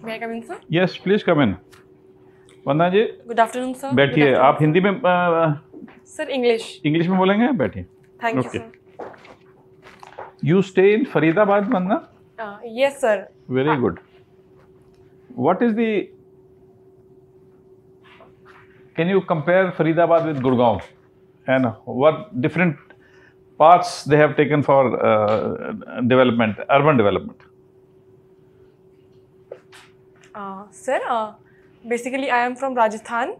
May I come in, sir? Yes, please come in. Vandana ji. Good afternoon, sir. बैठिए. आप हिंदी में Sir, English. English में बोलेंगे? बैठिए. Thank you, sir. You stay in Faridabad, Vandana? Yes, sir. Very good. What is the? Can you compare Faridabad with Gurgaon, and what different paths they have taken for development, urban development? Sir, basically I am from Rajasthan,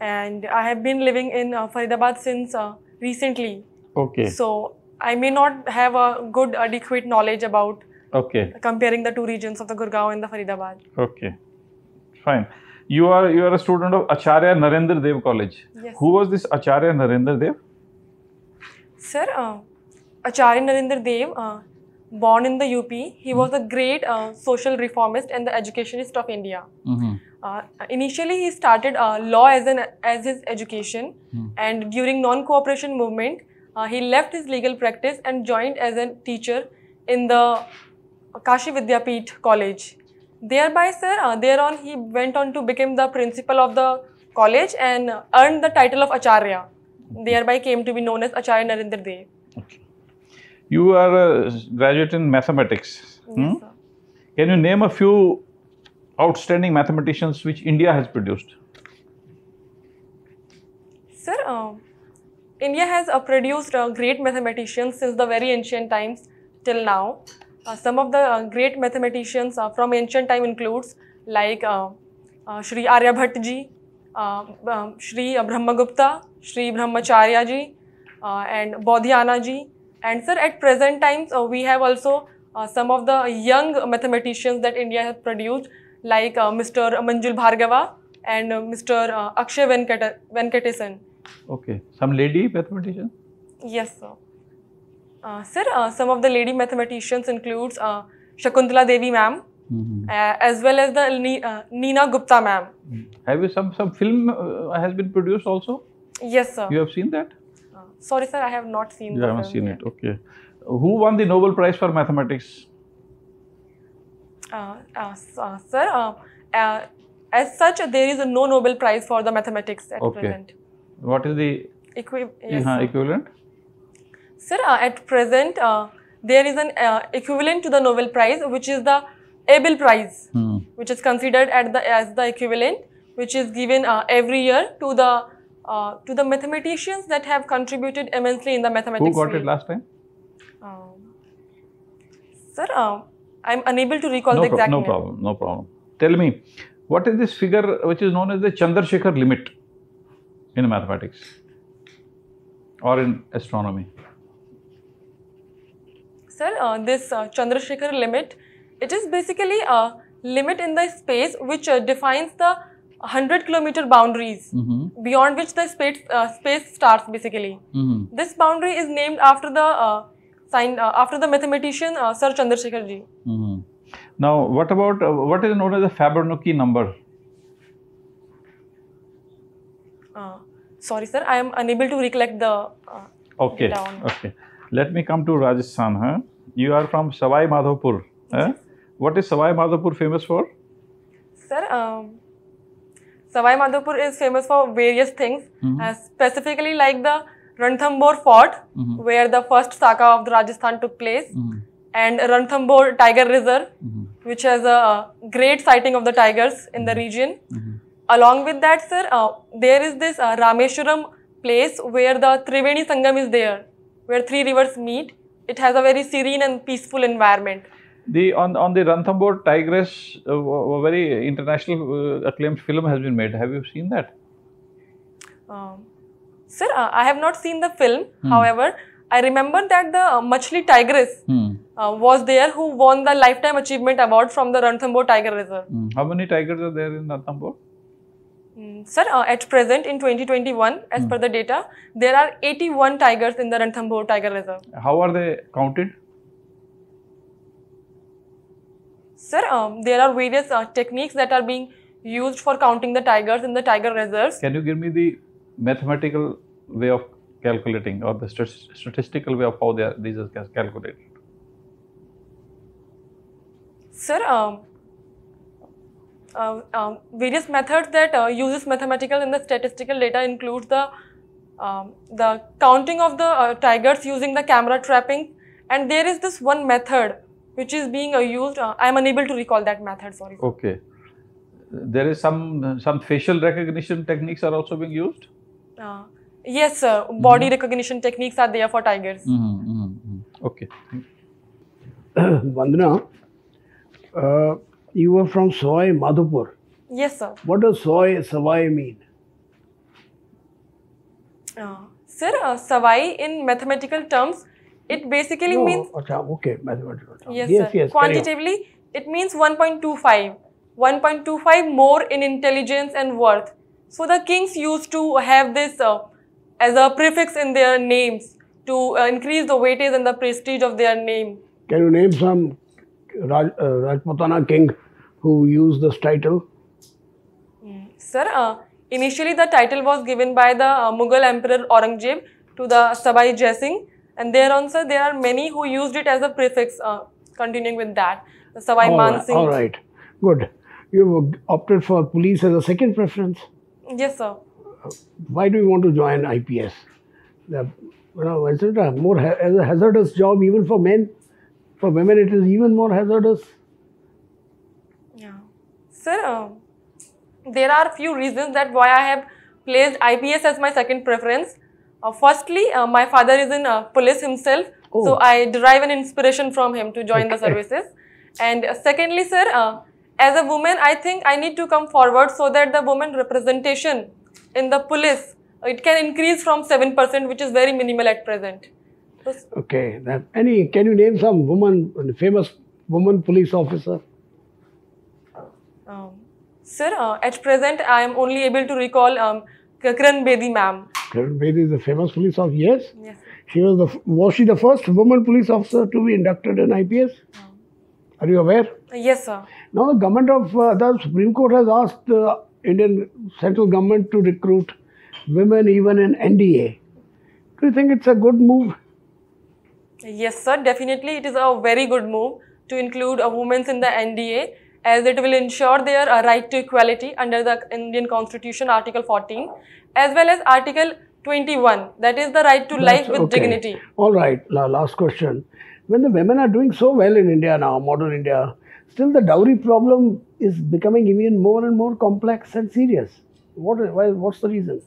and I have been living in Faridabad since recently. Okay. So I may not have a good adequate knowledge about comparing the two regions of the Gurgaon and the Faridabad. Okay, fine. You are a student of Acharya Narendra Dev College. Yes. Who was this Acharya Narendra Dev? Sir, Acharya Narendra Dev, born in the UP, he was a great social reformist and the educationist of India. Initially, he started law as his education, and during non-cooperation movement, he left his legal practice and joined as a teacher in the Kashi Vidyapith College. Thereby, sir, thereon he went on to become the principal of the college and earned the title of Acharya. Thereby came to be known as Acharya Narendra Dev. Okay. You are a graduate in mathematics. Yes, sir. Can you name a few outstanding mathematicians which India has produced? Sir, India has produced great mathematicians since the very ancient times till now. Some of the great mathematicians from ancient time includes like Shri Aryabhatta ji, Shri Brahmagupta, Shri Brahmacharya ji, and Bodhyana ji. And sir, at present times we have also some of the young mathematicians that India has produced, like Mr. Manjul Bhargava and Mr. Akshay Venkatesan. Okay, some lady mathematician? Yes, sir. Sir, some of the lady mathematicians includes Shakuntala Devi ma'am, as well as the Neena Gupta ma'am. Have you some film has been produced also? Yes, sir. You have seen that? Sorry, sir, I have not seen. You haven't seen it. Okay. Who won the Nobel Prize for mathematics? Sir, as such, there is no Nobel Prize for the mathematics at present. What is the equivalent? Sir, at present, there is an equivalent to the Nobel Prize, which is the Abel Prize, which is considered as the equivalent, which is given every year to the mathematicians that have contributed immensely in the mathematics. Who got it last time? Sir, I am unable to recall the exact name. No problem. Tell me, what is this figure which is known as the Chandrasekhar limit in mathematics or in astronomy? Sir, this Chandrasekhar limit, it is basically a limit in the space which defines the 100-kilometer boundaries beyond which the space starts basically. This boundary is named after the mathematician Sir Chandrasekhar ji. Now, what about what is known as the Fibonacci number? Sorry, sir, I am unable to recollect the. Okay. Let me come to Rajasthan. You are from Savai Madhopur. What is Savai Madhopur famous for? Sir, Savai Madhopur is famous for various things, specifically like the Ranthambore fort, where the first Saka of the Rajasthan took place, and Ranthambore Tiger Reserve, which has a great sighting of the tigers in the region. Along with that, sir, there is this Rameshwaram place where the Triveni Sangam is there, where three rivers meet. It has a very serene and peaceful environment. On the Ranthambore tigress, a very international acclaimed film has been made. Have you seen that? Sir, I have not seen the film. However, I remember that the Machli tigress was there, who won the Lifetime Achievement Award from the Ranthambore Tiger Reserve. How many tigers are there in Ranthambore? Sir, at present in 2021, as per the data, there are 81 tigers in the Ranthambore Tiger Reserve. How are they counted? Sir, there are various techniques that are being used for counting the tigers in the tiger reserves. Can you give me the mathematical way of calculating, or the statistical way of how these are calculated? Sir, various methods that uses mathematical and the statistical data includes the counting of the tigers using the camera trapping, and there is this one method which is being used. I am unable to recall that method. Sorry. Okay. There is some facial recognition techniques are also being used. Yes, sir. Body recognition techniques are there for tigers. Okay. Vandana, you were from Soy Madhupur. Yes, sir. What does Savai mean? Sir, Savai in mathematical terms, it basically means. Okay, mathematical terms. Yes, sir. Yes. Quantitatively, it means 1.25. 1.25 more in intelligence and worth. So the kings used to have this as a prefix in their names to increase the weightage and the prestige of their name. Can you name some Rajputana king who used this title? Sir, initially the title was given by the Mughal Emperor Aurangzeb to the Sabai Jaising, and thereon, sir, there are many who used it as a prefix, continuing with that. The Sabai Mansingh. All right, good. You opted for police as a second preference. Yes, sir. Why do you want to join IPS? Is it as a hazardous job even for men? For women, it is even more hazardous. Yeah, sir. There are few reasons that why I have placed IPS as my second preference. Firstly, my father is in police himself, so I derive an inspiration from him to join the services. And secondly, sir, as a woman, I think I need to come forward so that the woman representation in the police, it can increase from 7%, which is very minimal at present. Okay. Can you name some famous woman police officer? Sir, at present, I am only able to recall Kiran Bedi ma'am. Kiran Bedi is a famous police officer. Yes. Yes. Was she the first woman police officer to be inducted in IPS? Are you aware? Yes, sir. Now the government of the Supreme Court has asked the Indian central government to recruit women even in NDA. Do you think it's a good move? Yes, sir. Definitely, it is a very good move to include women in the NDA, as it will ensure their right to equality under the Indian Constitution, Article 14, as well as Article 21, that is the right to life with dignity. All right. Last question. When the women are doing so well in India now, modern India, still the dowry problem is becoming even more and more complex and serious. What's the reason?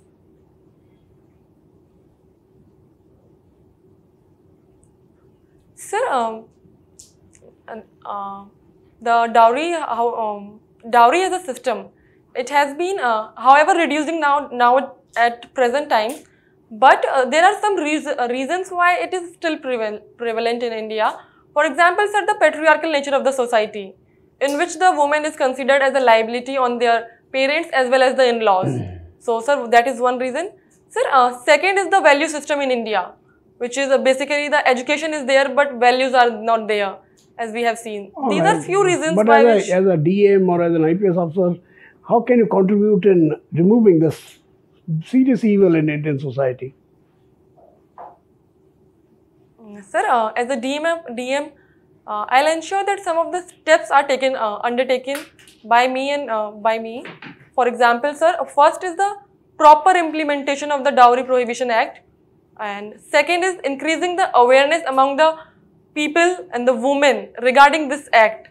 Sir, the dowry as a system, it has been, however, reducing now at present time. But there are some reasons why it is still prevalent in India. For example, sir, the patriarchal nature of the society, in which the woman is considered as a liability on their parents as well as the in-laws. So, sir, that is one reason. Sir, second is the value system in India, which is basically the education is there, but values are not there, as we have seen. These are few reasons why. But as a DM or as an IPS officer, how can you contribute in removing this serious evil in Indian society? Sir, as a DM, I'll ensure that some of the steps are undertaken by me. For example, sir, first is the proper implementation of the Dowry Prohibition Act, and second is increasing the awareness among the people and the women regarding this act.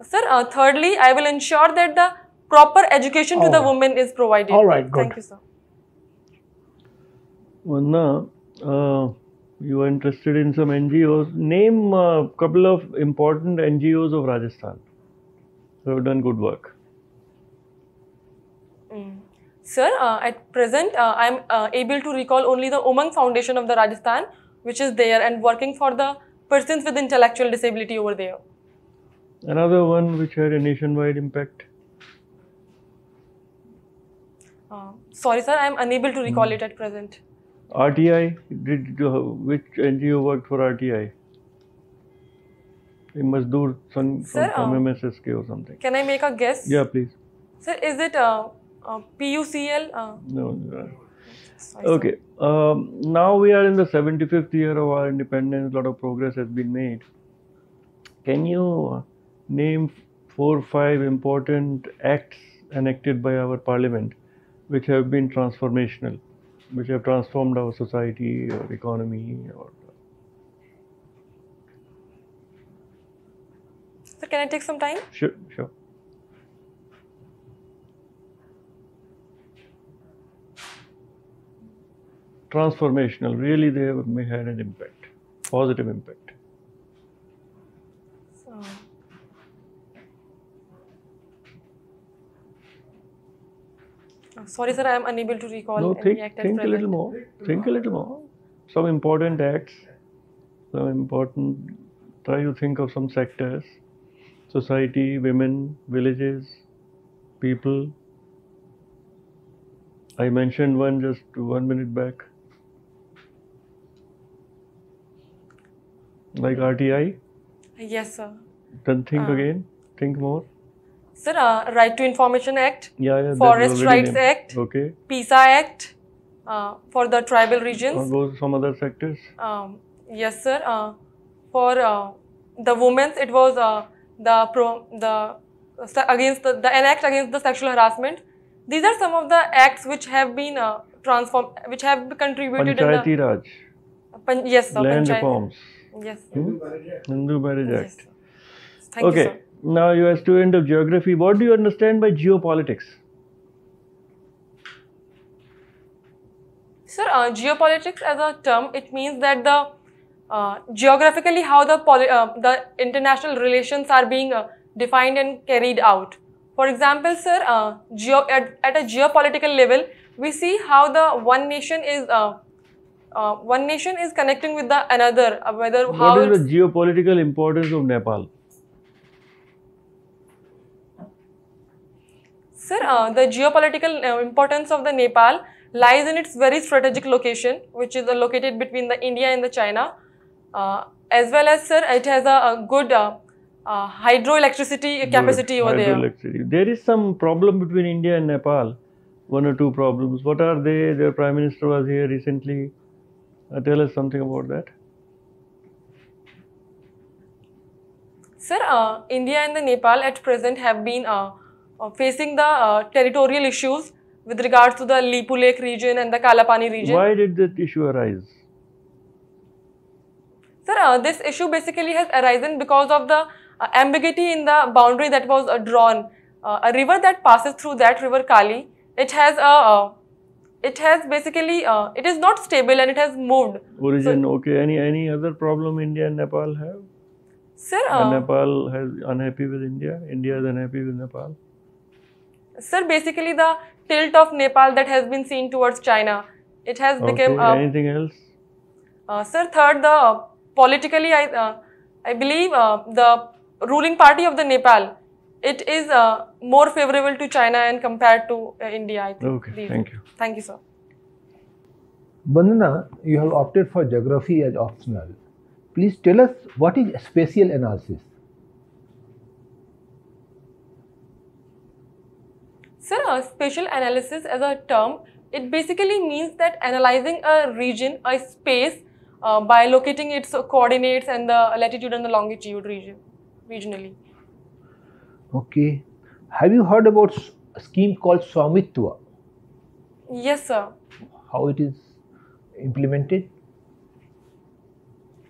Sir, thirdly, I will ensure that the proper education to the women is provided. All right, good. Thank you, sir. Vandana, you are interested in some NGOs. Name a couple of important NGOs of Rajasthan who have done good work. Sir, at present, I am able to recall only the Umang Foundation of the Rajasthan, which is there and working for the persons with intellectual disability over there. Another one which had a nationwide impact. Sorry, sir, I am unable to recall it at present. RTI, which NGO worked for RTI? It must do some from MSSK or something. Can I make a guess? Yeah, please. Sir, is it PUCL? No. Sorry, okay. Now we are in the 75th year of our independence. A lot of progress has been made. Can you name 4 or 5 important acts enacted by our parliament which have been transformational, which have transformed our society or economy or. So can I take some time? Sure, sure. Transformational, really they have had an impact, positive impact. So, sorry, sir, I am unable to recall No, any act at think a present. little more. Think a little more. Some important acts, some important. Try to think of some sectors: society, women, villages, people. I mentioned one just 1 minute back, like RTI. Yes, sir. Then think again. Think more. Sir, Right to Information Act, Yeah, that's Forest already Rights named. Act, Okay. Pesa Act for the tribal Or regions. go to some other sectors. Yes, sir. For the women's, it was the enact against the sexual harassment. These are some of the acts which have been transformed, which have contributed Panchayati in Raj. the yes, sir. Land Panchayat. reforms. Yes. Hindu Marriage Yes, Act. sir. Thank you, Okay. sir. Now you are a student of geography. What do you understand by geopolitics? Sir, geopolitics as a term, it means that the geographically how the international relations are being defined and carried out. For example, sir, at a geopolitical level, we see how the one nation is connecting with the another. Whether how What is it's, the geopolitical importance of Nepal? sir, the geopolitical importance of the Nepal lies in its very strategic location, which is located between the India and the China. As well as, sir, it has a good hydroelectricity capacity over there. Hydroelectricity. There is some problem between India and Nepal. 1 or 2 problems. What are they? Their Prime Minister was here recently. Tell us something about that. Sir, India and the Nepal at present have been facing the territorial issues with regards to the Lipu Lake region and the Kalapani region. Why did that issue arise? Sir, this issue basically has arisen because of the ambiguity in the boundary that was drawn. A river that passes through that river Kali, it has basically, it is not stable and it has moved. Origin, okay. Any other problem India and Nepal have? Sir, Nepal is unhappy with India. India is unhappy with Nepal. Sir, basically the tilt of Nepal that has been seen towards China, it has become. Anything else? Sir, third, the politically, I believe the ruling party of the Nepal, it is more favorable to China and compared to India, I think. Okay, thank you. Thank you, sir. Vandana, you have opted for geography as optional. Please tell us what is spatial analysis? Sir, spatial analysis as a term, it basically means that analyzing a region, a space, by locating its coordinates and the latitude and the longitude regionally. Okay. Have you heard about a scheme called Swamitwa? Yes, sir. How it is implemented?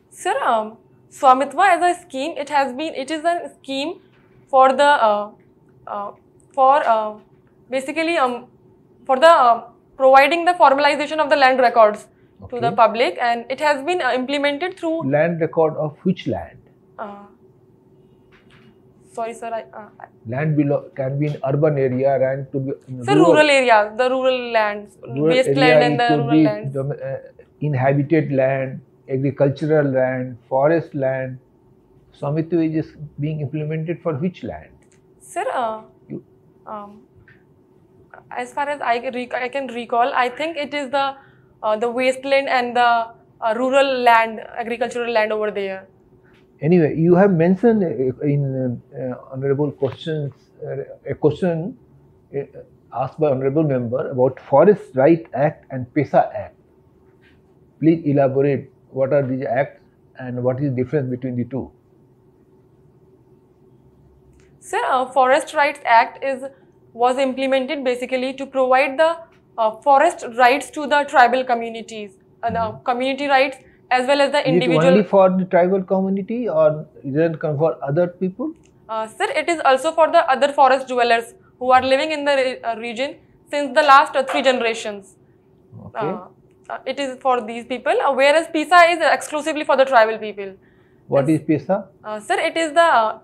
Sir, Swamitwa as a scheme, it is a scheme for the basically for the providing the formalization of the land records to the public, and it has been implemented through land record of which land? Sorry, sir. Land can be in urban area, land to be in rural areas, the rural lands, wasteland and the rural lands. Inhabited land, agricultural land, forest land. Swamitwa is being implemented for which land? Sir, as far as I can recall, I think it is the wasteland and the rural land, agricultural land over there. Anyway, you have mentioned in honorable questions, a question asked by honorable member about Forest Right Act and Pesa Act. Please elaborate what are these acts and what is the difference between the two? Sir, Forest Rights Act was implemented basically to provide the forest rights to the tribal communities, the community rights as well as the individual. Is it only for the tribal community or is it for other people? Sir, it is also for the other forest dwellers who are living in the region since the last 3 generations. Okay. It is for these people, whereas Pesa is exclusively for the tribal people. What is Pesa? Sir, it is the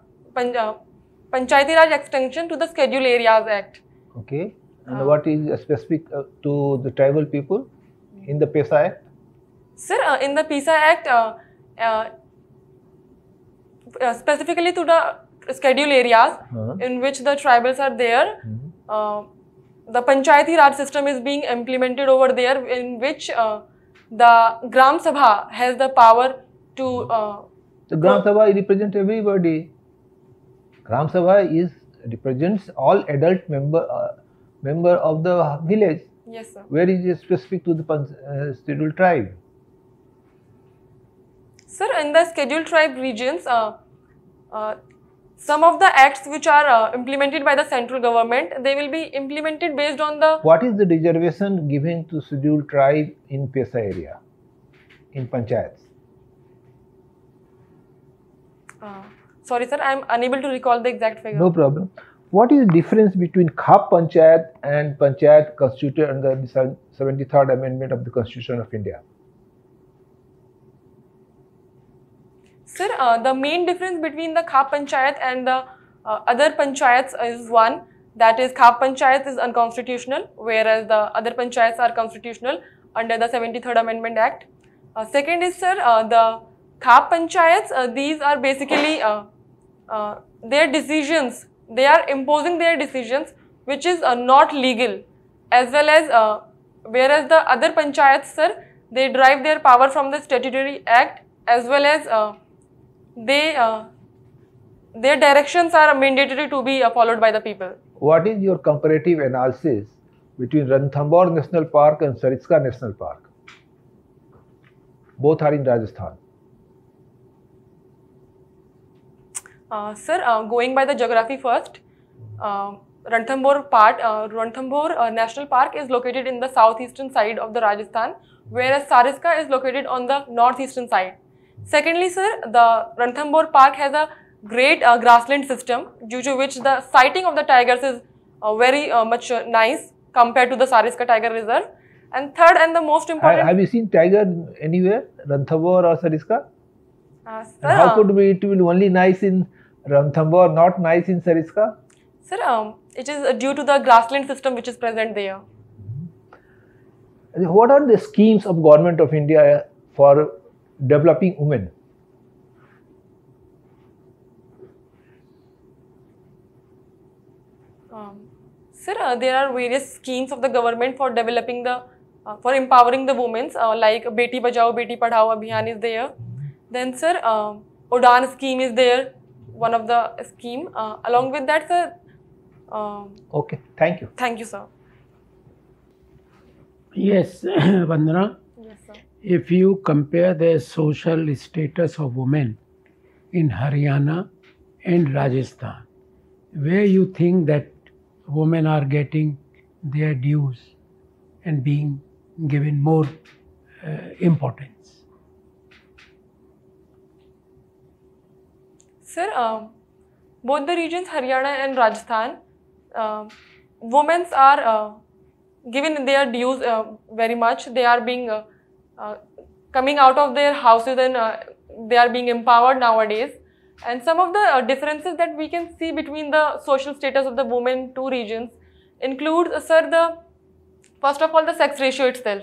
Panchayat Raj extension to the Scheduled Areas Act. Okay. And what is specific to the tribal people in the Pesa Act? Sir, in the Pesa Act, specifically to the scheduled areas in which the tribals are there, the Panchayati Raj system is being implemented over there, in which the Gram Sabha has the power to. The Gram Sabha represents everybody. Gram Sabha represents all adult member of the village. Yes, sir. Where is it specific to the scheduled tribe? Sir, in the scheduled tribe regions, some of the acts which are implemented by the central government, they will be implemented based on the. What is the reservation given to scheduled tribe in Pesa area, in Panchayats? Sorry, sir, I am unable to recall the exact figure. No problem. What is the difference between Khab Panchayat and Panchayat constituted under the 73rd Amendment of the Constitution of India? Sir, the main difference between the Khab Panchayat and the other Panchayats is one, that is Khab Panchayat is unconstitutional, whereas the other Panchayats are constitutional under the 73rd Amendment Act. Second is, sir, the Khab Panchayats, these are basically their decisions, they are imposing their decisions which is not legal, as well as whereas the other Panchayats, sir, they derive their power from the statutory act, as well as their directions are mandatory to be followed by the people. What is your comparative analysis between Ranthambore National Park and Sariska National Park? Both are in Rajasthan. Sir, going by the geography first, Ranthambore National Park is located in the southeastern side of the Rajasthan, whereas Sariska is located on the northeastern side. Secondly, sir, the Ranthambore Park has a great grassland system, due to which the sighting of the tigers is very much nice compared to the Sariska Tiger Reserve. And third and the most important... Have you seen tiger anywhere, Ranthambore or Sariska? Sir, how could it be only nice in Ranthambore, not nice in Sariska? Sir, it is due to the grassland system which is present there. What are the schemes of Government of India for developing women? Sir, there are various schemes of the government for developing the, for empowering the women, like Beti Bachao, Beti Padhao Abhiyan is there. Then, sir, Udan scheme is there, one of the scheme. Along with that, sir. Okay, thank you. Thank you, sir. Yes, Vandana. Yes, sir. If you compare the social status of women in Haryana and Rajasthan, where you think that women are getting their dues and being given more importance? Sir, both the regions, Haryana and Rajasthan, women are given their dues very much. They are being coming out of their houses and they are being empowered nowadays. And some of the differences that we can see between the social status of the women in two regions include, sir, first of all, the sex ratio itself.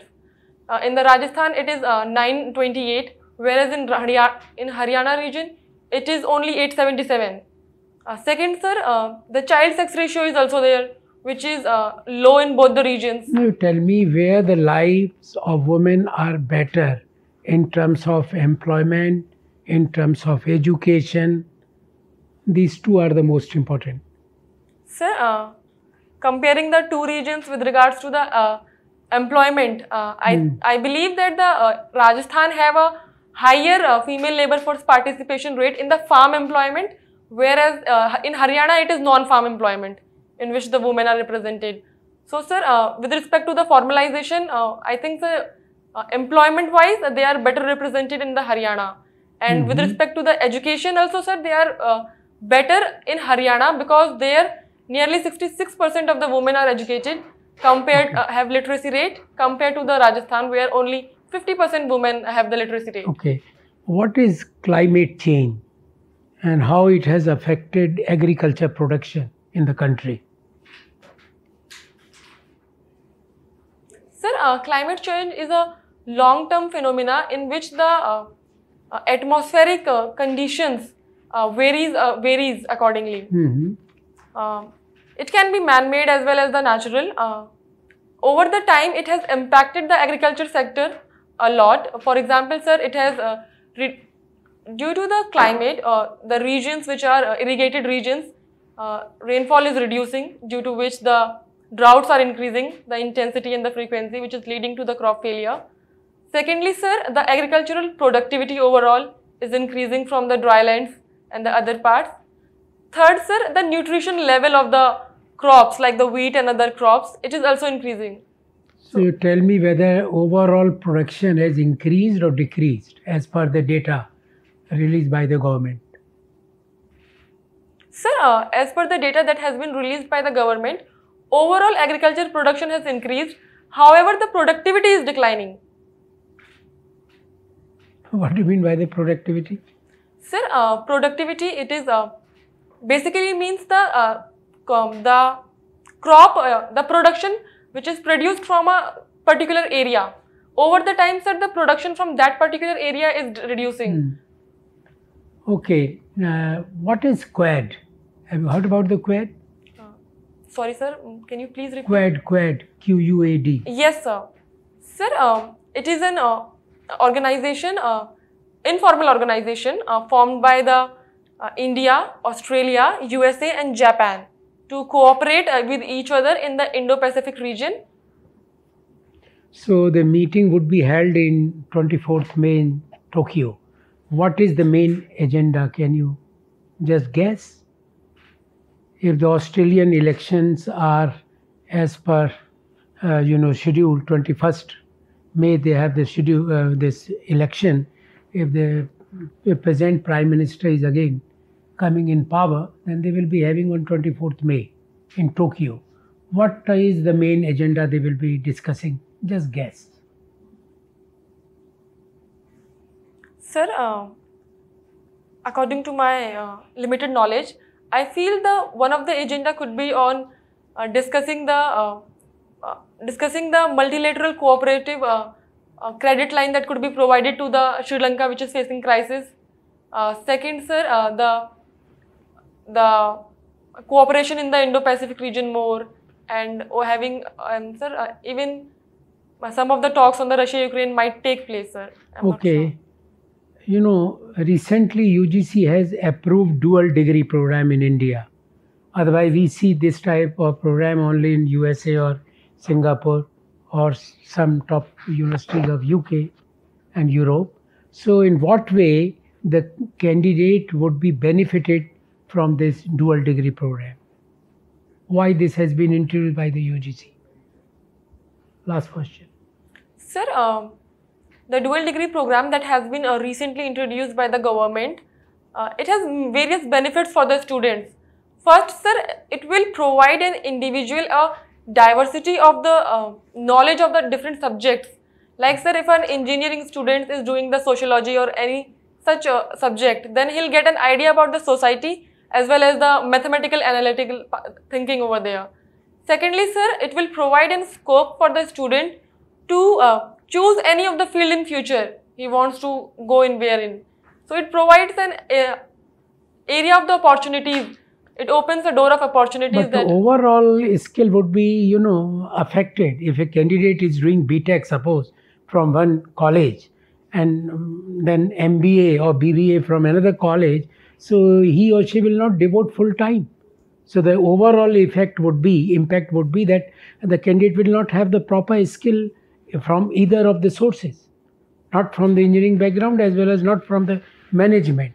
In the Rajasthan, it is 9:28, whereas in Haryana region, it is only 8:77. Second, sir, the child sex ratio is also there, which is low in both the regions. Now, tell me where the lives of women are better in terms of employment, in terms of education. These two are the most important. Sir, comparing the two regions with regards to the employment, I believe that the Rajasthan have a higher female labor force participation rate in the farm employment, whereas in Haryana it is non-farm employment in which the women are represented. So sir, with respect to the formalization, I think the employment-wise they are better represented in the Haryana, and with respect to the education also, sir, they are better in Haryana because there nearly 66% of the women are educated, compared have literacy rate, compared to the Rajasthan where only 50% women have the literacy rate. Okay. What is climate change and how it has affected agriculture production in the country? Sir, climate change is a long-term phenomena in which the atmospheric conditions varies accordingly. It can be man-made as well as the natural. Over the time, it has impacted the agriculture sector a lot. For example, sir, it has due to the climate, the regions which are irrigated regions, rainfall is reducing, due to which the droughts are increasing, the intensity and the frequency, which is leading to the crop failure. Secondly, sir, the agricultural productivity overall is increasing from the drylands and the other parts. Third, sir, the nutrition level of the crops like the wheat and other crops, it is also increasing. So you tell me whether overall production has increased or decreased as per the data released by the government. Sir, as per the data that has been released by the government, overall agriculture production has increased. However, the productivity is declining. What do you mean by the productivity? Sir, productivity, it is basically means the crop, the production which is produced from a particular area. Over the time, sir, the production from that particular area is reducing. Okay. What is QUAD? Have you heard about the QUAD? Sorry, sir. Can you please repeat? QUAD, QUAD. Yes, sir. Sir, it is an organization, informal organization formed by the India, Australia, USA and Japan to cooperate with each other in the Indo-Pacific region. So the meeting would be held in 24th May in Tokyo. What is the main agenda? Can you just guess? If the Australian elections are as per schedule, 21st May they have the schedule, this election. If the present Prime Minister is again coming in power, then they will be having on 24th May in Tokyo. What is the main agenda they will be discussing? Just guess. Sir, according to my limited knowledge, I feel one of the agenda could be on discussing the multilateral cooperative credit line that could be provided to the Sri Lanka, which is facing crisis. Second, sir, the cooperation in the Indo-Pacific region more, and having sir, even some of the talks on the Russia-Ukraine might take place, sir. I'm not sure. You know, recently UGC has approved dual degree program in India. Otherwise, we see this type of program only in USA or Singapore or some top universities of UK and Europe. So in what way the candidate would be benefited from this dual degree program? Why this has been introduced by the UGC? Last question. Sir, the dual degree program that has been recently introduced by the government, it has various benefits for the students. First, sir, it will provide an individual a diversity of the knowledge of the different subjects. Like, sir, if an engineering student is doing the sociology or any such subject, then he'll get an idea about the society as well as the mathematical analytical thinking over there. Secondly, sir, it will provide a scope for the student to choose any of the field in future he wants to go in wherein. So it provides an area of the opportunities. It opens a door of opportunities. But the overall skill would be, affected if a candidate is doing BTech, suppose, from one college and then MBA or BBA from another college. So he or she will not devote full time. So the overall impact would be that the candidate will not have the proper skill from either of the sources, not from the engineering background as well as not from the management.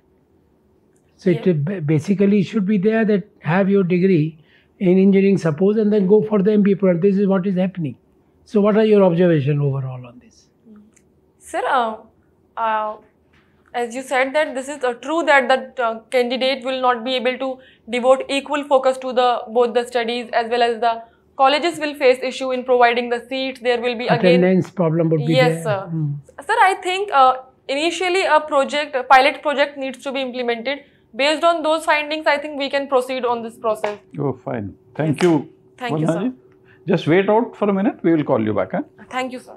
So it basically should be there that have your degree in engineering, suppose, and then go for the MBA program. This is what is happening. So what are your observations overall on this? Sir, as you said that this is true that the candidate will not be able to devote equal focus to both the studies, as well as the colleges will face issue in providing the seats. There will be attendance problem would be there. Yes, sir. Sir, I think initially a pilot project needs to be implemented. Based on those findings, I think we can proceed on this process. Oh, fine. Thank you. Thank you, sir. Just wait out for a minute. We will call you back. Thank you, sir.